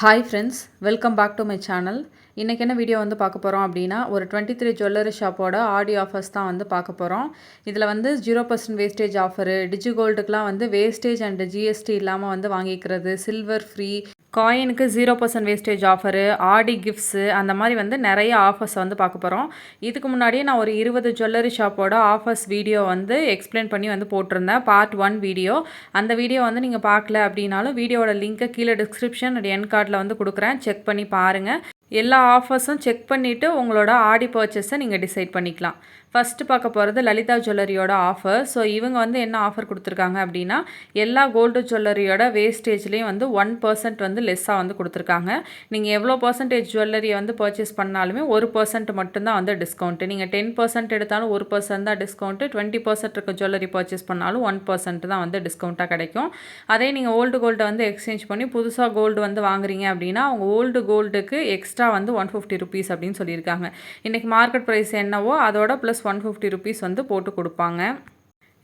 Hi friends, welcome back to my channel. இன்றைக்கி என்ன video வந்து பார்க்க போகிறோம் அப்படின்னா, ஒரு 23 ஜுவல்லரி ஷாப்போட ஆடி ஆஃபர்ஸ் தான் வந்து பார்க்க போகிறோம். இதில் வந்து 0% வேஸ்டேஜ் ஆஃபரு, டிஜி கோல்டுக்கெலாம் வந்து வேஸ்டேஜ் அண்ட் ஜிஎஸ்டி இல்லாமல் வந்து வாங்கிக்கிறது, சில்வர் ஃப்ரீ, காயினுக்கு 0% வேஸ்டேஜ் ஆஃபரு, ஆடி கிஃப்ட்ஸு, அந்த மாதிரி வந்து நிறைய ஆஃபர்ஸ் வந்து பார்க்க போகிறோம். இதுக்கு முன்னாடியே நான் ஒரு 20 ஜுவல்லரி ஷாப்போட ஆஃபர்ஸ் வீடியோ வந்து எக்ஸ்பிளைன் பண்ணி வந்து போட்டிருந்தேன், பார்ட் 1 வீடியோ. அந்த வீடியோ வந்து நீங்கள் பார்க்கல அப்படின்னாலும் வீடியோட லிங்க்கை கீழே டிஸ்கிரிப்ஷன் அண்ட் என் கார்டில் வந்து கொடுக்குறேன், செக் பண்ணி பாருங்கள். எல்லா ஆஃபர்ஸும் செக் பண்ணிவிட்டு உங்களோட ஆடி பர்ச்சேஸை நீங்கள் டிசைட் பண்ணிக்கலாம். ஃபஸ்ட்டு பார்க்க போகிறது லலிதா ஜுவல்லரியோட ஆஃபர். ஸோ இவங்க வந்து என்ன ஆஃபர் கொடுத்துருக்காங்க அப்படின்னா, எல்லா கோல்டு ஜுவல்லரியோட வேஸ்டேஜ்லேயும் வந்து 1% வந்து லெஸ்ஸாக வந்து கொடுத்துருக்காங்க. நீங்கள் எவ்வளோ பர்சன்டேஜ் ஜுவல்லரியை வந்து பர்ச்சேஸ் பண்ணாலுமே 1% மட்டும்தான் வந்து டிஸ்கவுண்ட்டு. நீங்கள் 10% எடுத்தாலும் 1% தான் டிஸ்கவுண்ட்டு, 20% இருக்க ஜுவல்லரி பர்ச்சேஸ் பண்ணாலும் 1% தான் வந்து டிஸ்கவுண்ட்டாக கிடைக்கும். அதே நீங்கள் ஓல்டு கோல்டை வந்து எக்ஸ்சேஞ்ச் பண்ணி புதுசாக கோல்டு வந்து வாங்குறீங்க அப்படின்னா, அவங்க ஓல்டு கோல்டுக்கு எக்ஸ்ட்ரா வந்து 150 ருபீஸ் அப்படின்னு சொல்லியிருக்காங்க. இன்றைக்கி மார்க்கெட் ப்ரைஸ் என்னவோ அதோட ப்ளஸ் 150 ருபீஸ் வந்து போட்டு கொடுப்பாங்க.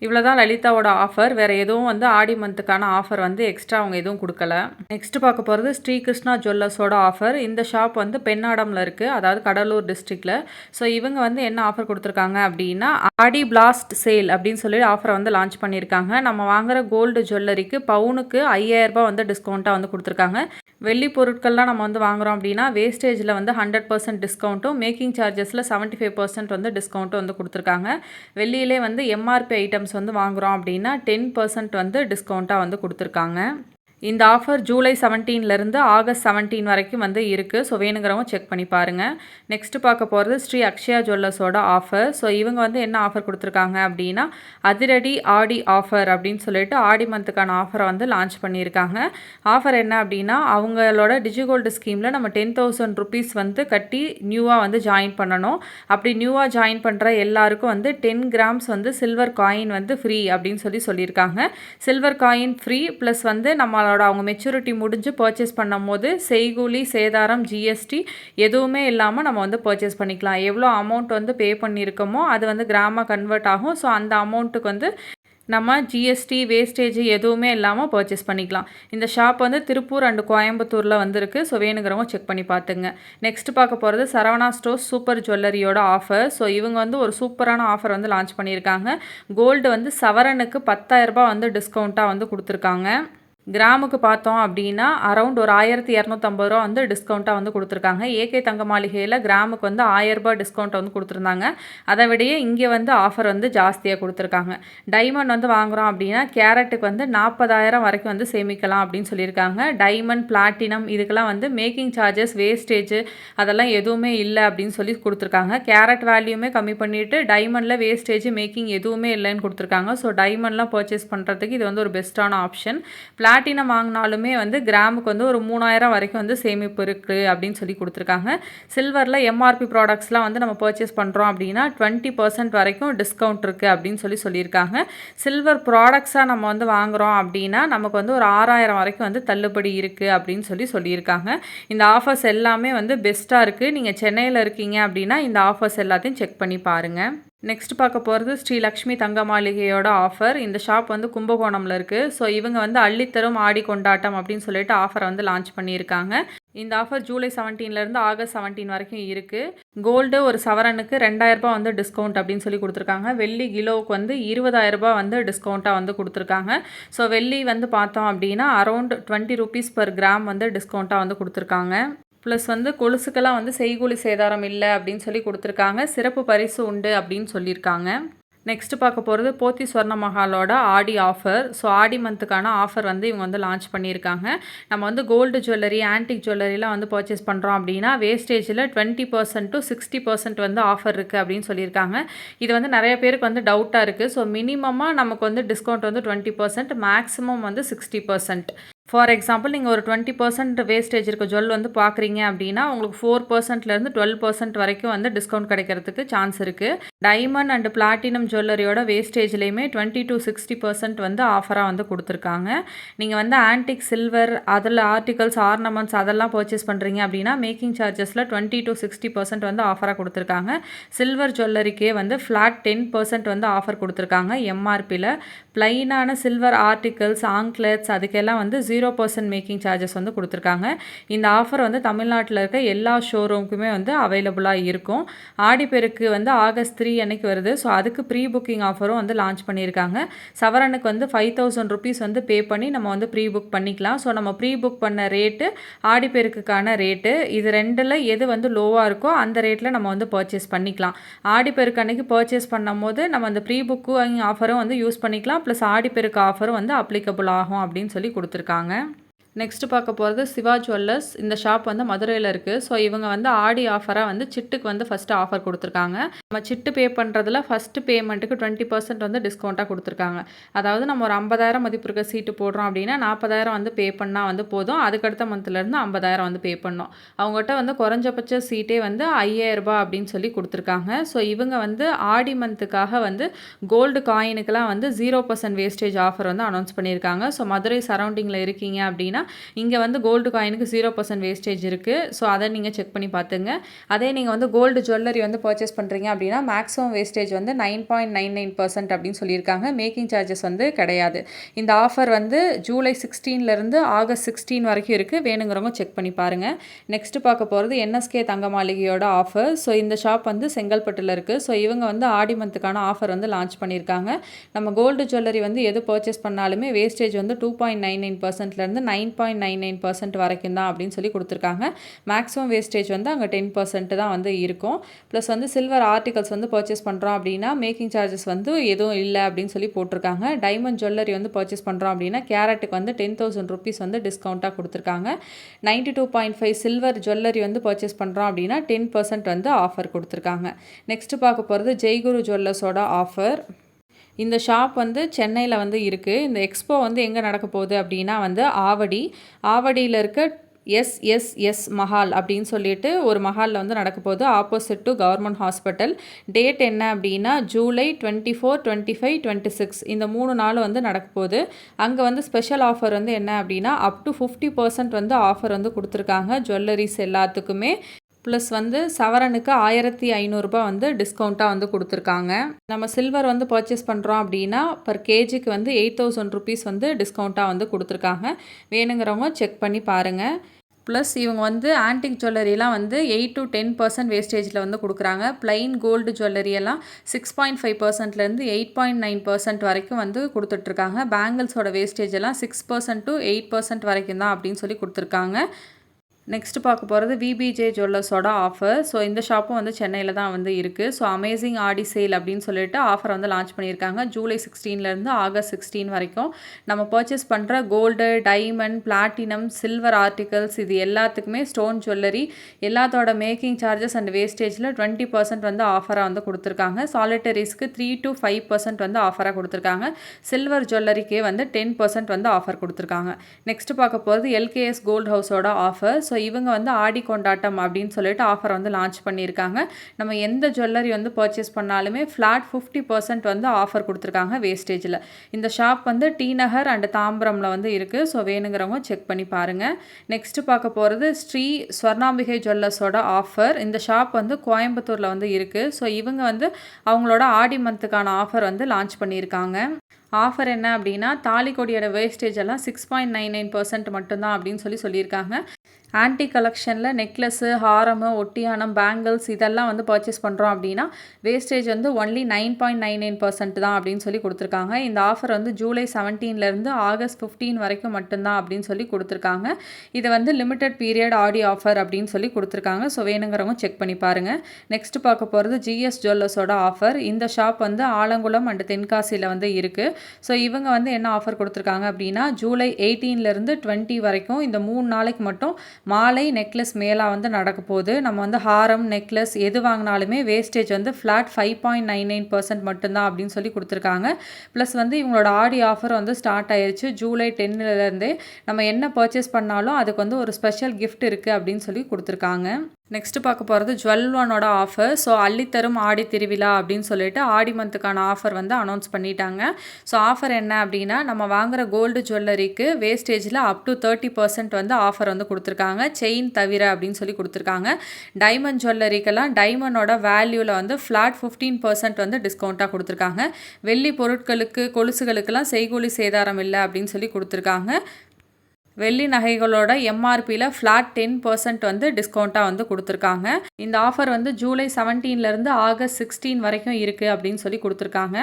இவ்வளோ தான் லலிதாவோட ஆஃபர். வேறு எதுவும் வந்து ஆடி மந்த்துக்கான ஆஃபர் வந்து எக்ஸ்ட்ரா அவங்க எதுவும் கொடுக்கல. நெக்ஸ்ட்டு பார்க்க போகிறது ஸ்ரீ கிருஷ்ணா ஜுவல்லர்ஸோட ஆஃபர். இந்த ஷாப் வந்து பெண்ணாடமில் இருக்குது, அதாவது கடலூர் டிஸ்ட்ரிக்டில். ஸோ இவங்க வந்து என்ன ஆஃபர் கொடுத்துருக்காங்க அப்படின்னா, ஆடி பிளாஸ்ட் சேல் அப்படின்னு சொல்லி ஆஃபரை வந்து லான்ச் பண்ணியிருக்காங்க. நம்ம வாங்குகிற கோல்டு ஜுவல்லரிக்கு பவுனுக்கு 5000 ரூபாய் வந்து டிஸ்கவுண்ட்டாக வந்து கொடுத்துருக்காங்க. வெள்ளி பொருட்கள்லாம் நம்ம வந்து வாங்குகிறோம் அப்படின்னா வேஸ்டேஜில் வந்து 100% டிஸ்கவுண்ட்டும், மேக்கிங் சார்ஜஸில் 75% வந்து டிஸ்கவுண்ட்டும் வந்து கொடுத்துருக்காங்க. வெள்ளியிலே வந்து எம்ஆர்பி ஐட்டம்ஸ் வந்து வாங்குகிறோம் அப்படின்னா 10% வந்து டிஸ்கவுண்ட்டாக வந்து கொடுத்துருக்காங்க. இந்த ஆஃபர் ஜூலை 17லேருந்து ஆகஸ்ட் 17 வரைக்கும் வந்து இருக்குது. ஸோ வேணுங்கிறவங்க செக் பண்ணி பாருங்கள். நெக்ஸ்ட்டு பார்க்க போகிறது ஸ்ரீ அக்ஷயா ஜுவல்லர்ஸோட ஆஃபர். ஸோ இவங்க வந்து என்ன ஆஃபர் கொடுத்துருக்காங்க அப்படின்னா, அதிரடி ஆடி ஆஃபர் அப்படின்னு சொல்லிட்டு ஆடி மந்த்துக்கான ஆஃபரை வந்து லான்ச் பண்ணியிருக்காங்க. ஆஃபர் என்ன அப்படின்னா, அவங்களோட டிஜிகோல்டு ஸ்கீமில் நம்ம 10,000 ருபீஸ் வந்து கட்டி நியூவாக வந்து ஜாயின் பண்ணணும். அப்படி நியூவாக ஜாயின் பண்ணுற எல்லாருக்கும் வந்து 10 கிராம்ஸ் வந்து சில்வர் காயின் வந்து ஃப்ரீ அப்படின்னு சொல்லியிருக்காங்க. சில்வர் காயின் ஃப்ரீ ப்ளஸ் வந்து நம்ம அவங்க மெச்சூரிட்டி முடிஞ்சு பர்ச்சேஸ் பண்ணும் போது செய்கூலி சேதாரம் ஜிஎஸ்டி எதுவுமே இல்லாமல் நம்ம வந்து பர்ச்சேஸ் பண்ணிக்கலாம். எவ்வளோ அமௌண்ட் வந்து பே பண்ணியிருக்கோமோ அது வந்து கிராமாக கன்வெர்ட் ஆகும். ஸோ அந்த அமௌண்ட்டுக்கு வந்து நம்ம ஜிஎஸ்டி வேஸ்டேஜ் எதுவுமே இல்லாமல் பர்ச்சேஸ் பண்ணிக்கலாம். இந்த ஷாப் வந்து திருப்பூர் அண்ட் கோயம்புத்தூரில் வந்துருக்கு. ஸோ வேணுங்கிறவங்க செக் பண்ணி பார்த்துங்க. நெக்ஸ்ட் பார்க்க போகிறது சரவணா ஸ்டோர்ஸ் சூப்பர் ஜுவல்லரியோட ஆஃபர். ஸோ இவங்க வந்து ஒரு சூப்பரான ஆஃபர் வந்து லான்ச் பண்ணியிருக்காங்க. கோல்டு வந்து சவரனுக்கு 10,000 ரூபாய் வந்து டிஸ்கவுண்ட்டாக வந்து கொடுத்துருக்காங்க. கிராமுக்கு பார்த்தோம் அப்படின்னா அரௌண்ட் ஒரு 1250 ரூபா வந்து டிஸ்கவுண்ட்டாக வந்து கொடுத்துருக்காங்க. ஏகே தங்க மாளிகையில் கிராமுக்கு வந்து 1000 ரூபாய் டிஸ்கவுண்ட் வந்து கொடுத்துருந்தாங்க. அதை விடையே இங்கே வந்து ஆஃபர் வந்து ஜாஸ்தியாக கொடுத்துருக்காங்க. டைமண்ட் வந்து வாங்குகிறோம் அப்படின்னா கேரட்டுக்கு வந்து 40,000 வரைக்கும் வந்து சேமிக்கலாம் அப்படின்னு சொல்லியிருக்காங்க. டைமண்ட் பிளாட்டினம் இதுக்கெல்லாம் வந்து மேக்கிங் சார்ஜஸ் வேஸ்டேஜ் அதெல்லாம் எதுவுமே இல்லை அப்படின்னு சொல்லி கொடுத்துருக்காங்க. கேரட் வேல்யூமே கம்மி பண்ணிவிட்டு டைமண்டில் வேஸ்டேஜ் மேக்கிங் எதுவுமே இல்லைன்னு கொடுத்துருக்காங்க. ஸோ டைமண்ட்லாம் பர்ச்சேஸ் பண்ணுறதுக்கு இது வந்து ஒரு பெஸ்ட்டான ஆப்ஷன். பிளாட்டினம் வாங்கினாலுமே வந்து கிராமுக்கு வந்து ஒரு 3000 வரைக்கும் வந்து சேமிப்பு இருக்குது அப்படின்னு சொல்லி கொடுத்துருக்காங்க. சில்வரில் எம்ஆர்பி ப்ராடக்ட்ஸ்லாம் வந்து நம்ம பர்ச்சேஸ் பண்ணுறோம் அப்படின்னா 20% வரைக்கும் டிஸ்கவுண்ட் இருக்குது அப்படின்னு சொல்லியிருக்காங்க. சில்வர் ப்ராடக்ட்ஸாக நம்ம வந்து வாங்குகிறோம் அப்படின்னா நமக்கு வந்து ஒரு 6000 வரைக்கும் வந்து தள்ளுபடி இருக்குது அப்படின்னு சொல்லியிருக்காங்க. இந்த ஆஃபர்ஸ் எல்லாமே வந்து பெஸ்ட்டாக இருக்குது. நீங்கள் சென்னையில் இருக்கீங்க அப்படின்னா இந்த ஆஃபர்ஸ் எல்லாத்தையும் செக் பண்ணி பாருங்கள். நெக்ஸ்ட் பார்க்க போகிறது ஸ்ரீ லக்ஷ்மி தங்க மாளிகையோட ஆஃபர். இந்த ஷாப் வந்து கும்பகோணமில் இருக்குது. ஸோ இவங்க வந்து அள்ளித்தரும் ஆடி கொண்டாட்டம் அப்படின்னு சொல்லிட்டு ஆஃபரை வந்து லான்ச் பண்ணியிருக்காங்க. இந்த ஆஃபர் ஜூலை 17லேருந்து ஆகஸ்ட் 17 வரைக்கும் இருக்குது. கோல்டு ஒரு சவரனுக்கு 2000 ரூபாய் வந்து டிஸ்கவுண்ட் அப்படின்னு சொல்லி கொடுத்துருக்காங்க. வெள்ளி கிலோவுக்கு வந்து 20,000 ரூபாய் வந்து டிஸ்கவுண்ட்டாக வந்து கொடுத்துருக்காங்க. ஸோ வெள்ளி வந்து பார்த்தோம் அப்படின்னா அரௌண்ட் 20 ருபீஸ் பர் கிராம் வந்து டிஸ்கவுண்ட்டாக வந்து கொடுத்துருக்காங்க. ப்ளஸ் வந்து கொலுசுக்கெல்லாம் வந்து செய்கூலி சேதாரம் இல்லை அப்படின்னு சொல்லி கொடுத்துருக்காங்க. சிறப்பு பரிசு உண்டு அப்படின்னு சொல்லியிருக்காங்க. நெக்ஸ்ட் பார்க்க போகிறது போத்தி ஸ்வர்ண மஹாலோட ஆடி ஆஃபர். ஸோ ஆடி மந்த்துக்கான ஆஃபர் வந்து இவங்க வந்து லான்ச் பண்ணியிருக்காங்க. நம்ம வந்து கோல்டு ஜுவல்லரி ஆன்டிக் ஜுவல்லரிலாம் வந்து பர்ச்சேஸ் பண்ணுறோம் அப்படின்னா வேஸ்டேஜில் 20% to 60% வந்து ஆஃபர் இருக்குது அப்படின்னு சொல்லியிருக்காங்க. இது வந்து நிறைய பேருக்கு வந்து டவுட்டாக இருக்குது. ஸோ மினிமமாக நமக்கு வந்து டிஸ்கவுண்ட் வந்து 20%, மேக்ஸிமம் வந்து 60%. ஃபார் எக்ஸாம்பிள் நீங்கள் ஒரு 20% வேஸ்டேஜ் இருக்க ஜுவல் வந்து பார்க்குறீங்க அப்படின்னா உங்களுக்கு 4%லேருந்து 12% வரைக்கும் வந்து டிஸ்கவுண்ட் கிடைக்கிறதுக்கு சான்ஸ் இருக்குது. டைமண்ட் அண்ட் பிளாட்டினம் ஜுவல்லரியோட வேஸ்டேஜ்லேயுமே 20 to 60% வந்து ஆஃபராக வந்து கொடுத்துருக்காங்க. நீங்கள் வந்து ஆன்டிக் சில்வர் அதில் ஆர்டிகல்ஸ் ஆர்னமெண்ட்ஸ் அதெல்லாம் பர்ச்சேஸ் பண்ணுறீங்க அப்படின்னா மேக்கிங் சார்ஜஸில் 20 to 60% வந்து ஆஃபராக கொடுத்துருக்காங்க. சில்வர் ஜுவல்லரிக்கே வந்து ஃப்ளாட் 10% வந்து ஆஃபர் கொடுத்துருக்காங்க எம்ஆர்பியில். ப்ளைனான சில்வர் ஆர்டிகல்ஸ் ஆங்க்லெட்ஸ் அதுக்கெல்லாம் வந்து 0% மேக்கிங் சார்ஜஸ் வந்து கொடுத்துருக்காங்க. இந்த ஆஃபர் வந்து தமிழ்நாட்டில் இருக்க எல்லா ஷோரூமுக்குமே வந்து அவைலபிளாக இருக்கும். ஆடிப்பெருக்கு வந்து ஆகஸ்ட் 3 அன்னைக்கு வருது. ஸோ அதுக்கு ப்ரீ புக்கிங் ஆஃபரும் வந்து லான்ச் பண்ணியிருக்காங்க. சவரனுக்கு வந்து 5000 ருபீஸ் வந்து பே பண்ணி நம்ம வந்து ப்ரீ புக் பண்ணிக்கலாம். ஸோ நம்ம ப்ரீ புக் பண்ண ரேட்டு ஆடிப்பெருக்குக்கான ரேட்டு இது ரெண்டில் எது வந்து லோவாக இருக்கோ அந்த ரேட்டில் நம்ம வந்து பர்ச்சேஸ் பண்ணிக்கலாம். ஆடிப்பெருக்கு அன்னைக்கு பர்ச்சேஸ் பண்ணும் போது நம்ம அந்த ப்ரீ புக்கிங் ஆஃபரும் வந்து யூஸ் பண்ணிக்கலாம். ப்ளஸ் ஆடிப்பெருக்கு ஆஃபரும் வந்து அப்ளிகபிள் ஆகும் அப்படின்னு சொல்லி கொடுத்துருக்காங்க. நெக்ஸ்ட் பார்க்க போகிறது சிவா ஜுவல்லர்ஸ். இந்த ஷாப் வந்து மதுரையில் இருக்குது. ஸோ இவங்க வந்து ஆடி ஆஃபராக வந்து சிட்டுக்கு வந்து ஃபஸ்ட்டு ஆஃபர் கொடுத்துருக்காங்க. நம்ம சிட்டு பே பண்ணுறதுல ஃபஸ்ட்டு பேமெண்ட்டுக்கு 20% வந்து டிஸ்கவுண்ட்டாக கொடுத்துருக்காங்க. அதாவது நம்ம ஒரு 50,000 மதிப்பு இருக்க சீட்டு போடுறோம் அப்படின்னா 40,000 வந்து பே பண்ணால் வந்து போதும். அதுக்கடுத்த மந்த்லேருந்து 50,000 வந்து பே பண்ணோம். அவங்ககிட்ட வந்து குறைஞ்சபட்ச சீட்டே வந்து 5,000 ரூபாய் அப்படின்னு சொல்லி கொடுத்துருக்காங்க. ஸோ இவங்க வந்து ஆடி மந்த்துக்காக வந்து கோல்டு காயினுக்கெல்லாம் வந்து 0% வேஸ்டேஜ் ஆஃபர் வந்து அனௌன்ஸ் பண்ணியிருக்காங்க. ஸோ மதுரை சரௌண்டிங்கில் இருக்கீங்க அப்படின்னா இங்கே வந்து கோல்டு காயினுக்கு 0% வேஸ்டேஜ் இருக்குது. ஸோ அதை நீங்கள் செக் பண்ணி பார்த்துங்க. அதே நீங்கள் வந்து கோல்டு ஜுவல்லரி வந்து பர்ச்சேஸ் பண்ணுறீங்க அப்படின்னா மேக்ஸிமம் வேஸ்டேஜ் வந்து 9.99% அப்படின்னு சொல்லியிருக்காங்க. மேக்கிங் சார்ஜஸ் வந்து கிடையாது. இந்த ஆஃபர் வந்து ஜூலை 16லேருந்து ஆகஸ்ட் 16 வரைக்கும் இருக்குது. வேணுங்கிறவங்க செக் பண்ணி பாருங்கள். நெக்ஸ்ட்டு பார்க்க போகிறது என்எஸ்கே தங்க மாளிகையோட ஆஃபர். ஸோ இந்த ஷாப் வந்து செங்கல்பட்டில் இருக்குது. ஸோ இவங்க வந்து ஆடி மந்த்துக்கான ஆஃபர் வந்து லான்ச் பண்ணியிருக்காங்க. நம்ம கோல்டு ஜுவல்லரி வந்து எது பர்ச்சேஸ் பண்ணாலுமே வேஸ்டேஜ் வந்து 2.99%லேருந்து 9.99% வரைக்கும் தான் அப்படின்னு சொல்லி கொடுத்துருக்காங்க. மேக்ஸிமம் வேஸ்டேஜ் வந்து அங்கே 10% தான் வந்து இருக்கும். ப்ளஸ் வந்து சில்வர் ஆர்டிகல்ஸ் வந்து பர்ச்சேஸ் பண்ணுறோம் அப்படின்னா மேக்கிங் சார்ஜஸ் வந்து எதுவும் இல்லை அப்படின்னு சொல்லி போட்டிருக்காங்க. டைமண்ட் ஜுவல்லரி வந்து பர்ச்சேஸ் பண்ணுறோம் அப்படின்னா கேரட்டுக்கு வந்து 10,000 ருபீஸ் வந்து டிஸ்கவுண்ட்டாக கொடுத்துருக்காங்க. 92.5 சில்வர் ஜுவல்லரி வந்து பர்ச்சேஸ் பண்ணுறோம் அப்படின்னா 10% வந்து ஆஃபர் கொடுத்துருக்காங்க. நெக்ஸ்ட்டு பார்க்க போகிறது ஜெய்குரு ஜுவல்லர்ஸோட ஆஃபர். இந்த ஷாப் வந்து சென்னையில் வந்து இருக்குது. இந்த எக்ஸ்போ வந்து எங்கே நடக்க போகுது அப்படின்னா வந்து ஆவடியில் இருக்க எஸ்எஸ்எஸ் மஹால் அப்படின்னு சொல்லிட்டு ஒரு மஹாலில் வந்து நடக்க போகுது. Opposite to government hospital. Date என்ன அப்படின்னா ஜூலை 24, 25, 26 இந்த 3 நாள் வந்து நடக்க போகுது. அங்கே வந்து ஸ்பெஷல் ஆஃபர் வந்து என்ன அப்படின்னா அப் டு 50% வந்து ஆஃபர் வந்து கொடுத்துருக்காங்க ஜுவல்லரிஸ் எல்லாத்துக்குமே. ப்ளஸ் வந்து சவரனுக்கு 1500 ரூபாய் வந்து டிஸ்கவுண்ட்டாக வந்து கொடுத்துருக்காங்க. நம்ம சில்வர் வந்து பர்ச்சேஸ் பண்ணுறோம் அப்படின்னா பர் கேஜிக்கு வந்து 8000 ருபீஸ் வந்து டிஸ்கவுண்ட்டாக வந்து கொடுத்துருக்காங்க. வேணுங்கிறவங்க செக் பண்ணி பாருங்கள். ப்ளஸ் இவங்க வந்து ஆன்டிக் ஜுவல்லரியெல்லாம் வந்து 8 to 10% வேஸ்டேஜில் வந்து கொடுக்குறாங்க. பிளைன் கோல்டு ஜுவல்லரியெல்லாம் 6.5%லேருந்து 8.9% வரைக்கும் வந்து கொடுத்துட்ருக்காங்க. பேங்கிள்ஸோட வேஸ்டேஜ் எல்லாம் 6% to 8% வரைக்கும் தான் அப்படின்னு சொல்லி கொடுத்துருக்காங்க. நெக்ஸ்ட் பார்க்க போகிறது விபிஜே ஜுவல்லர்ஸோட ஆஃபர். ஸோ இந்த ஷாப்பும் வந்து சென்னையில் தான் வந்து இருக்குது. ஸோ அமேசிங் ஆடி சேல் அப்படின்னு சொல்லிட்டு ஆஃபர் வந்து லான்ச் பண்ணியிருக்காங்க. ஜூலை 16லேருந்து ஆகஸ்ட் 16 வரைக்கும் நம்ம பர்ச்சேஸ் பண்ணுற gold, diamond, platinum, silver articles இது எல்லாத்துக்குமே ஸ்டோன் ஜுவல்லரி எல்லாத்தோட மேக்கிங் சார்ஜஸ் அண்ட் வேஸ்டேஜில் 20% வந்து ஆஃபராக வந்து கொடுத்துருக்காங்க. சாலிட்டரிஸ்க்கு 3 to 5% வந்து ஆஃபராக கொடுத்துருக்காங்க. சில்வர் ஜுவல்லரிக்கே வந்து 10% வந்து ஆஃபர் கொடுத்துருக்காங்க. நெக்ஸ்ட் பார்க்க போகிறது எல்கேஎஸ் கோல்ட் ஹவுஸோட ஆஃபர். ஸோ இவங்க வந்து ஆடி கொண்டாட்டம் அப்படின்னு சொல்லிட்டு ஆஃபர் வந்து லான்ச் பண்ணியிருக்காங்க. நம்ம எந்த ஜுவல்லரி வந்து பர்ச்சேஸ் பண்ணாலுமே ஃப்ளாட் 50% வந்து ஆஃபர் கொடுத்துருக்காங்க வேஸ்டேஜில். இந்த ஷாப் வந்து டி நகர் அண்ட் தாம்பரமில் வந்து இருக்குது. ஸோ வேணுங்கிறவங்க செக் பண்ணி பாருங்கள். நெக்ஸ்ட்டு பார்க்க போகிறது ஸ்ரீ ஸ்வர்ணாம்பிகை ஜுவல்லர்ஸோட ஆஃபர். இந்த ஷாப் வந்து கோயம்புத்தூரில் வந்து இருக்குது. ஸோ இவங்க வந்து அவங்களோட ஆடி மந்த்துக்கான ஆஃபர் வந்து லான்ச் பண்ணியிருக்காங்க. ஆஃபர் என்ன அப்படின்னா தாலி கொடியோட வேஸ்டேஜ் எல்லாம் 6.99% மட்டும்தான் அப்படின்னு சொல்லியிருக்காங்க. ஆன்டிக் கலெக்ஷனில் நெக்லஸ்ஸு, ஹாரமு, ஒட்டியானம், பேங்கிள்ஸ் இதெல்லாம் வந்து பர்ச்சேஸ் பண்ணுறோம் அப்படின்னா வேஸ்டேஜ் வந்து ஒன்லி 9.99% தான் அப்படின்னு சொல்லி கொடுத்துருக்காங்க. இந்த ஆஃபர் வந்து ஜூலை 17லேருந்து ஆகஸ்ட் 15 வரைக்கும் மட்டும்தான் அப்படின்னு சொல்லி கொடுத்துருக்காங்க. இது வந்து லிமிடெட் பீரியட் ஆடி ஆஃபர் அப்படின்னு சொல்லி கொடுத்துருக்காங்க. ஸோ வேணுங்கிறவங்க செக் பண்ணி பாருங்கள். நெக்ஸ்ட் பார்க்க போகிறது ஜிஎஸ் ஜுவல்லர்ஸோட ஆஃபர். இந்த ஷாப் வந்து ஆலங்குளம் அண்ட் தென்காசியில் வந்து இருக்குது. ஸோ இவங்க வந்து என்ன ஆஃபர் கொடுத்துருக்காங்க அப்படின்னா ஜூலை 18லேருந்து 20 வரைக்கும் இந்த 3 நாளைக்கு மட்டும் மாலை, நெக்லஸ் மேலா வந்து நடக்க போகுது. நம்ம வந்து ஹாரம், நெக்லஸ் எது வாங்கினாலுமே வேஸ்டேஜ் வந்து ஃப்ளாட் 5.99% மட்டும்தான் அப்படின்னு சொல்லி கொடுத்துருக்காங்க. ப்ளஸ் வந்து இவங்களோட ஆடி ஆஃபர் வந்து ஸ்டார்ட் ஆயிடுச்சு. ஜூலை 10லேருந்தே நம்ம என்ன பர்ச்சேஸ் பண்ணாலும் அதுக்கு வந்து ஒரு ஸ்பெஷல் கிஃப்ட் இருக்குது அப்படின்னு சொல்லி கொடுத்துருக்காங்க. நெக்ஸ்ட்டு பார்க்க போகிறது ஜுவல்1ஓட ஆஃபர். ஸோ அள்ளித்தரும் ஆடி திருவிழா அப்படின்னு சொல்லிட்டு ஆடி மந்த்துக்கான ஆஃபர் வந்து அனௌன்ஸ் பண்ணிட்டாங்க. ஸோ ஆஃபர் என்ன அப்படின்னா நம்ம வாங்குகிற கோல்டு ஜுவல்லரிக்கு வேஸ்டேஜில் அப் டு 30% வந்து ஆஃபர் வந்து கொடுத்துருக்காங்க. செயின் தவிர அப்படின்னு சொல்லி கொடுத்துருக்காங்க. டைமண்ட் ஜுவல்லரிக்கெல்லாம் டைமண்டோட வேல்யூவில் வந்து ஃப்ளாட் 15% வந்து டிஸ்கவுண்ட்டாக கொடுத்துருக்காங்க. வெள்ளி பொருட்களுக்கு, கொலுசுகளுக்கெல்லாம் செய்கூலி சேதாரம் இல்லை அப்படின்னு சொல்லி கொடுத்துருக்காங்க. வெள்ளி நகைகளோட எம்ஆர்பியில் ஃப்ளாட் 10% வந்து டிஸ்கவுண்ட்டாக வந்து கொடுத்துருக்காங்க. இந்த ஆஃபர் வந்து ஜூலை 17லேருந்து ஆகஸ்ட் 16 வரைக்கும் இருக்குது அப்படின்னு சொல்லி கொடுத்துருக்காங்க.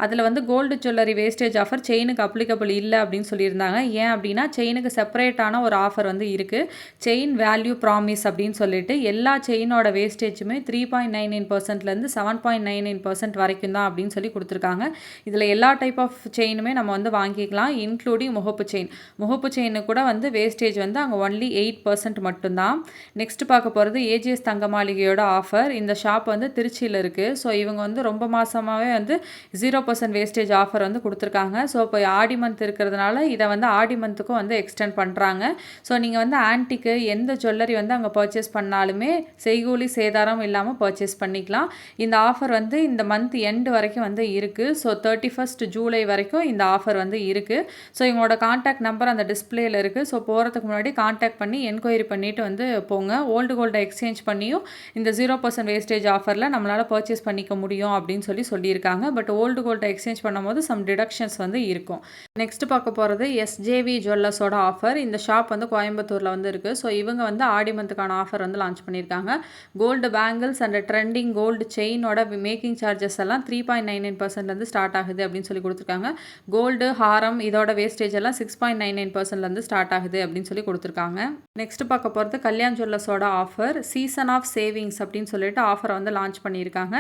அதில் வந்து கோல்டு ஜுவல்லரி வேஸ்டேஜ் ஆஃபர் செயினுக்கு அப்ளிகபிள் இல்லை அப்படின்னு சொல்லியிருந்தாங்க. ஏன் அப்படின்னா செயினுக்கு செப்பரேட்டான ஒரு ஆஃபர் வந்து இருக்குது. செயின் வேல்யூ ப்ராமிஸ் அப்படின்னு சொல்லிட்டு எல்லா செயினோட வேஸ்டேஜுமே 3.99%லேருந்து 7.99% வரைக்கும் தான் அப்படின்னு சொல்லி கொடுத்துருக்காங்க. இதில் எல்லா டைப் ஆஃப் செயினுமே நம்ம வந்து வாங்கிக்கலாம், இன்க்ளூடிங் முகப்பு செயின். முகப்பு செயினு கூட வந்து வேஸ்டேஜ் வந்து அங்கே ஒன்லி 8% மட்டும்தான். நெக்ஸ்ட் பார்க்க போகிறது ஏஜிஎஸ் தங்க மாளிகையோட ஆஃபர். இந்த ஷாப் வந்து திருச்சியில் இருக்குது. ஸோ இவங்க வந்து ரொம்ப மாதமாகவே வந்து 0% வேஸ்டேஜ் ஆஃபர் வந்து கொடுத்துருக்காங்க. ஸோ இப்போ ஆடி மந்த் இருக்கிறதுனால இதை வந்து ஆடி மந்த்துக்கும் வந்து எக்ஸ்டெண்ட் பண்ணுறாங்க. ஸோ நீங்கள் வந்து ஆன்டிக்கு எந்த ஜுவல்லரி வந்து அங்கே பர்ச்சேஸ் பண்ணாலுமே செய்கூலி சேதாரம் இல்லாமல் பர்ச்சேஸ் பண்ணிக்கலாம். இந்த ஆஃபர் வந்து இந்த மந்த் எண்டு வரைக்கும் வந்து இருக்குது. ஸோ 31 ஜூலை வரைக்கும் இந்த ஆஃபர் வந்து இருக்குது. ஸோ இவங்களோட கான்டாக்ட் நம்பர் அந்த டிஸ்பிளேயில் இருக்குது. ஸோ போகிறதுக்கு முன்னாடி கான்டாக்ட் பண்ணி என்கொயரி பண்ணிவிட்டு வந்து போங்க. ஓல்டு கோல்டை எக்ஸ்சேஞ்ச் பண்ணியும் இந்த 0% வேஸ்டேஜ் ஆஃபரில் நம்மளால் பர்ச்சேஸ் பண்ணிக்க முடியும் அப்படின்னு சொல்லியிருக்காங்க. பட் ஓல்டு கோல்டை எக்ஸ்சேஞ்ச் பண்ணும்போது சம் டிடக்ஷன்ஸ் வந்து இருக்கும். நெக்ஸ்ட் பார்க்க போகிறது எஸ்ஜேவி ஜுவல்லர்ஸோட ஆஃபர். இந்த ஷாப் வந்து கோயம்புத்தூரில் வந்து இருக்குது. ஸோ இவங்க வந்து ஆடி மந்த்துக்கான ஆஃபர் வந்து லான்ச் பண்ணியிருக்காங்க. Gold bangles and trending gold செயினோட மேக்கிங் சார்ஜஸ் எல்லாம் 3.99%லேருந்து ஸ்டார்ட் ஆகுது அப்படின்னு சொல்லி கொடுத்துருக்காங்க. கோல்டு ஹாரம் இதோட வேஸ்டேஜ் எல்லாம் 6.99%லேருந்து ஸ்டார்ட் ஆகுது அப்படின்னு சொல்லி கொடுத்துருக்காங்க. நெக்ஸ்ட் பார்க்க போகிறது கல்யாண் ஜுவல்லர்ஸோட ஆஃபர். சீசன் ஆஃப் சேவிங்ஸ் அப்படின்னு சொல்லிட்டு ஆஃபரை வந்து லான்ச் பண்ணியிருக்காங்க.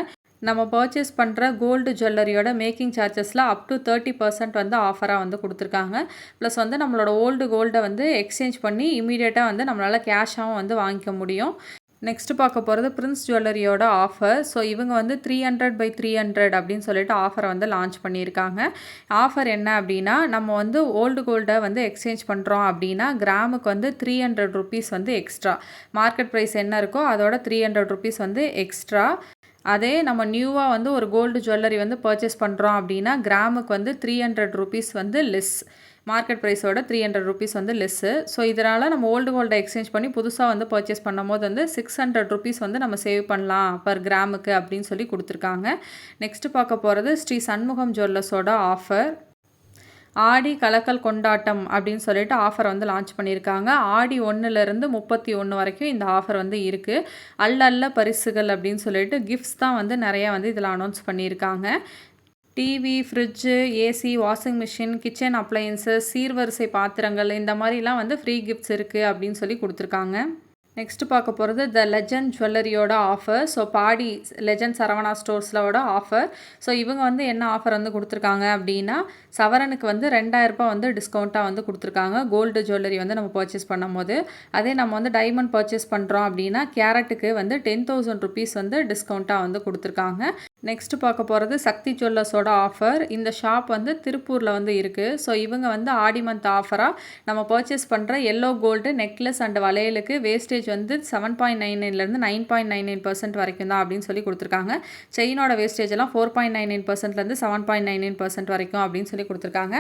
நம்ம பர்ச்சேஸ் பண்ணுற கோல்டு ஜுவல்லரியோட மேக்கிங் சார்ஜஸில் அப் டு 30% வந்து ஆஃபராக வந்து கொடுத்துருக்காங்க. ப்ளஸ் வந்து நம்மளோட ஓல்டு கோல்டை வந்து எக்ஸ்சேஞ்ச் பண்ணி இமீடியட்டாக வந்து நம்மளால் கேஷாகவும் வந்து வாங்கிக்க முடியும். நெக்ஸ்ட் பார்க்க போகிறது பிரின்ஸ் ஜுவல்லரியோட ஆஃபர். ஸோ இவங்க வந்து 300/300 அப்படின்னு சொல்லிட்டு ஆஃபரை வந்து லான்ச் பண்ணியிருக்காங்க. ஆஃபர் என்ன அப்படின்னா நம்ம வந்து ஓல்டு கோல்டை வந்து எக்ஸ்சேஞ்ச் பண்ணுறோம் அப்படின்னா கிராமுக்கு வந்து 300 rupees வந்து எக்ஸ்ட்ரா. மார்க்கெட் ப்ரைஸ் என்ன இருக்கோ அதோட 300 rupees வந்து எக்ஸ்ட்ரா. அதே நம்ம நியூவாக வந்து ஒரு கோல்டு ஜுவல்லரி வந்து பர்ச்சேஸ் பண்ணுறோம் அப்படின்னா கிராமுக்கு வந்து 300 rupees வந்து லெஸ். மார்க்கெட் ப்ரைஸோட 300 rupees வந்து லெஸ்ஸு. ஸோ இதனால் நம்ம ஓல்டு கோல்டை எக்ஸ்சேஞ்ச் பண்ணி புதுசாக வந்து பர்ச்சேஸ் பண்ணும் போது வந்து 600 rupees வந்து நம்ம சேவ் பண்ணலாம் பர் கிராமுக்கு அப்படின்னு சொல்லி கொடுத்துருக்காங்க. நெக்ஸ்ட்டு பார்க்க போகிறது ஸ்ரீ சண்முகம் ஜுவல்லர்ஸோட ஆஃபர். ஆடி கலக்கல் கொண்டாட்டம் அப்படின்னு சொல்லிட்டு ஆஃபர் வந்து லான்ச் பண்ணியிருக்காங்க. ஆடி 1லேருந்து 31 வரைக்கும் இந்த ஆஃபர் வந்து இருக்குது. அல்ல பரிசுகள் அப்படின்னு சொல்லிட்டு கிஃப்ட்ஸ் தான் வந்து நிறையா வந்து இதில் அனௌன்ஸ் பண்ணியிருக்காங்க. TV, fridge, AC, washing machine, kitchen appliances, சீர்வரிசை பாத்திரங்கள் இந்த மாதிரிலாம் வந்து ஃப்ரீ கிஃப்ட்ஸ் இருக்குது அப்படின்னு சொல்லி கொடுத்துருக்காங்க. நெக்ஸ்ட் பார்க்க போகிறது த லெஜண்ட் ஜுவல்லரியோட ஆஃபர். ஸோ பாடி லெஜண்ட் சரவணா ஸ்டோர்ஸோட ஆஃபர். ஸோ இவங்க வந்து என்ன ஆஃபர் வந்து கொடுத்துருக்காங்க அப்படின்னா சவரனுக்கு வந்து 2000 ரூபாய் வந்து டிஸ்கவுண்ட்டாக வந்து கொடுத்துருக்காங்க கோல்டு ஜுவல்லரி வந்து நம்ம பர்ச்சேஸ் பண்ணும் போது. அதே நம்ம வந்து டைமண்ட் பர்ச்சேஸ் பண்ணுறோம் அப்படின்னா கேரட்டுக்கு வந்து 10,000 rupees வந்து டிஸ்கவுண்ட்டாக வந்து கொடுத்துருக்காங்க. நெக்ஸ்ட் பார்க்க போகிறது சக்தி ஜுவல்லர்ஸோட ஆஃபர். இந்த ஷாப் வந்து திருப்பூரில் வந்து இருக்குது. ஸோ இவங்க வந்து ஆடி மந்த் ஆஃபராக நம்ம பர்ச்சேஸ் பண்ணுற எல்லோ கோல்டு நெக்லஸ் அண்ட் வளையலுக்கு வேஸ்டேஜ் வந்து 7.99லேருந்து 9.99% வரைக்கும் தான் அப்படின்னு சொல்லி கொடுத்துருக்காங்க. செயினோட வேஸ்டேஜ் எல்லாம் 4.99%லேருந்து 7.99% வரைக்கும் அப்படின்னு சொல்லி கொடுத்துருக்காங்க.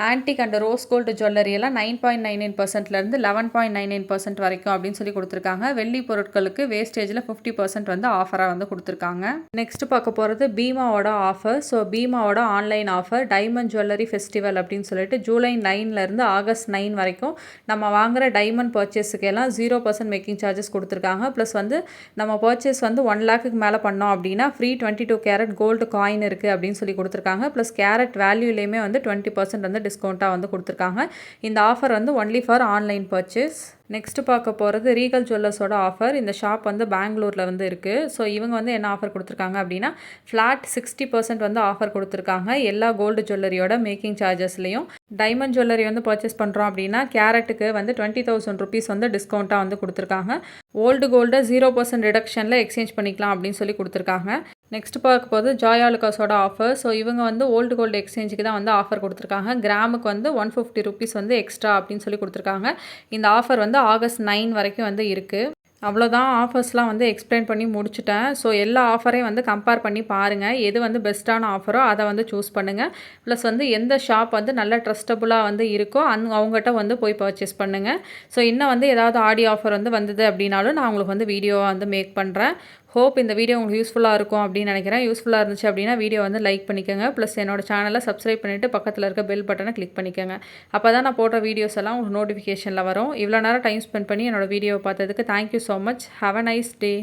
Antique and rose gold jewellery எல்லாம் 9.99%லேருந்து 11.99% வரைக்கும் அப்படின்னு சொல்லி கொடுத்துருக்காங்க. வெள்ளி பொருட்களுக்கு வேஸ்டேஜில் 50% வந்து ஆஃபராக வந்து கொடுத்துருக்காங்க. நெக்ஸ்ட் பார்க்க போகிறது பீமாவோட ஆஃபர். ஸோ பீமாவோட online offer diamond jewellery festival அப்படின்னு சொல்லிட்டு ஜூலை 9லேருந்து ஆகஸ்ட் 9 வரைக்கும் நம்ம வாங்குகிற டைமண்ட் பர்ச்சேஸுக்கு எல்லாம் 0% மேக்கிங் சார்ஜஸ் கொடுத்துருக்காங்க. ப்ளஸ் வந்து நம்ம பர்ச்சேஸ் வந்து 1 lakhக்கு மேலே பண்ணோம் அப்படின்னா ஃப்ரீ 22 கேரட் கோல்டு காயின் இருக்குது அப்படின்னு சொல்லி கொடுத்துருக்காங்க. ப்ளஸ் கேரட் வேல்யூலேயுமே வந்து 20% வந்து டிஸ்கவுண்ட்டாக வந்து கொடுத்துருக்காங்க. இந்த ஆஃபர் வந்து only for online purchase. Next பார்க்க போகிறது ரீகல் ஜுவல்லர்ஸோட ஆஃபர். இந்த ஷாப் வந்து பெங்களூரில் வந்து இருக்குது. ஸோ இவங்க வந்து என்ன ஆஃபர் கொடுத்துருக்காங்க அப்படின்னா ஃப்ளாட் 60% வந்து ஆஃபர் கொடுத்துருக்காங்க எல்லா கோல்டு ஜுவல்லரியோட மேக்கிங் சார்ஜஸ்லையும். டைமண்ட் ஜுவல்லரி வந்து பர்ச்சேஸ் பண்ணுறோம் அப்படின்னா கேரட்டுக்கு வந்து 20,000 rupees வந்து டிஸ்கவுண்ட்டாக வந்து கொடுத்துருக்காங்க. ஓல்டு கோல்டை 0% ரிடக்ஷனில் எக்ஸ்சேஞ்ச் பண்ணிக்கலாம் அப்படின்னு சொல்லி கொடுத்துருக்காங்க. நெக்ஸ்ட் பார்க்க போது ஜாயாலுக்காஸோட ஆஃபர். ஸோ இவங்க வந்து ஓல்டு கோல்டு எக்ஸ்சேஞ்சுக்கு தான் வந்து ஆஃபர் கொடுத்துருக்காங்க. கிராமுக்கு வந்து 150 rupees வந்து எக்ஸ்ட்ரா அப்படின்னு சொல்லி கொடுத்துருக்காங்க. இந்த ஆஃபர் வந்து ஆகஸ்ட் 9 வரைக்கும் வந்து இருக்குது. அவ்வளோதான், ஆஃபர்ஸ்லாம் வந்து எக்ஸ்பிளைன் பண்ணி முடிச்சுட்டேன். ஸோ எல்லா ஆஃபரையும் வந்து கம்பேர் பண்ணி பாருங்கள். எது வந்து பெஸ்ட்டான ஆஃபரோ அதை வந்து சூஸ் பண்ணுங்கள். ப்ளஸ் வந்து எந்த ஷாப் வந்து நல்ல ட்ரஸ்டபுளாக வந்து இருக்கோ அவங்ககிட்ட வந்து போய் பர்ச்சேஸ் பண்ணுங்கள். ஸோ இன்னும் வந்து ஏதாவது ஆடி ஆஃபர் வந்து வந்தது அப்படின்னாலும் நான் உங்களுக்கு வந்து வீடியோவாக வந்து மேக் பண்ணுறேன். ஹோப் இந்த வீடியோ உங்களுக்கு யூஸ்ஃபுல்லாக இருக்கும் அப்படின்னு நினைக்கிறேன். யூஸ்ஃபுல்லாக இருந்துச்சு அப்படின்னா வீடியோ வந்து லைக் பண்ணிக்கோங்க. ப்ளஸ் என்னோட சேனலை சப்ஸ்கிரைப் பண்ணிவிட்டு பக்கத்தில் இருக்க பெல் பட்டனை கிளிக் பண்ணிக்கோங்க. அப்போ தான் நான் போடுற வீடியோஸ் எல்லாம் உங்களுக்கு நோட்டிஃபிகேஷனில் வரும். இவ்வளோ நேரம் டைம் ஸ்பெண்ட் பண்ணி என்னோட வீடியோவை பார்த்ததுக்கு thank you so much. Have a nice day.